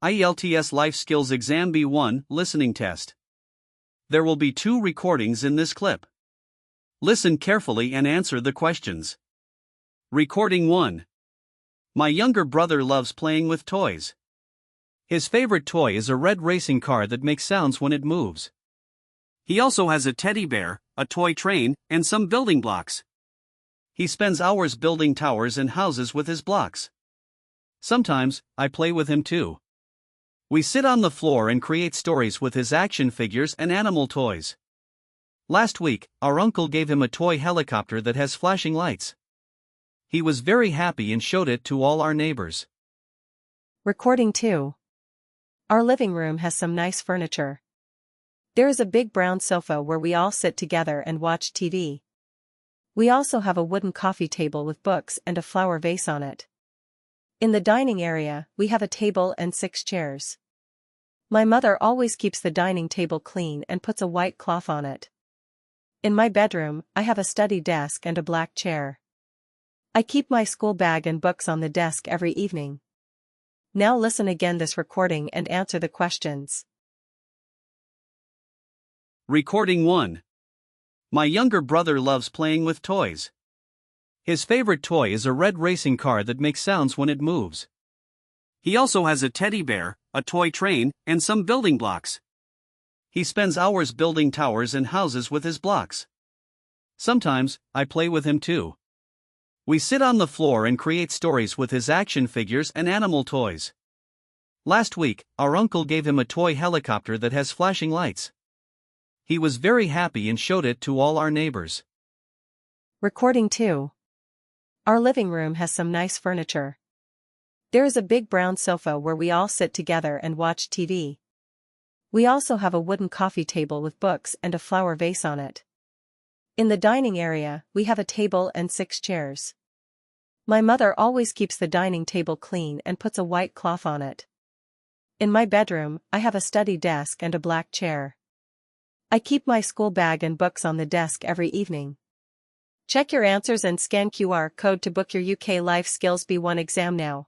IELTS Life Skills Exam B1 Listening Test. There will be 2 recordings in this clip. Listen carefully and answer the questions. Recording 1. My younger brother loves playing with toys. His favorite toy is a red racing car that makes sounds when it moves. He also has a teddy bear, a toy train, and some building blocks. He spends hours building towers and houses with his blocks. Sometimes, I play with him too. We sit on the floor and create stories with his action figures and animal toys. Last week, our uncle gave him a toy helicopter that has flashing lights. He was very happy and showed it to all our neighbors. Recording 2. Our living room has some nice furniture. There is a big brown sofa where we all sit together and watch TV. We also have a wooden coffee table with books and a flower vase on it. In the dining area, we have a table and 6 chairs. My mother always keeps the dining table clean and puts a white cloth on it. In my bedroom, I have a study desk and a black chair. I keep my school bag and books on the desk every evening. Now listen again this recording and answer the questions. Recording 1. My younger brother loves playing with toys. His favorite toy is a red racing car that makes sounds when it moves. He also has a teddy bear, a toy train, and some building blocks. He spends hours building towers and houses with his blocks. Sometimes, I play with him too. We sit on the floor and create stories with his action figures and animal toys. Last week, our uncle gave him a toy helicopter that has flashing lights. He was very happy and showed it to all our neighbors. Recording 2. Our living room has some nice furniture. There is a big brown sofa where we all sit together and watch TV. We also have a wooden coffee table with books and a flower vase on it. In the dining area, we have a table and 6 chairs. My mother always keeps the dining table clean and puts a white cloth on it. In my bedroom, I have a study desk and a black chair. I keep my school bag and books on the desk every evening. Check your answers and scan QR code to book your UK Life Skills B1 exam now.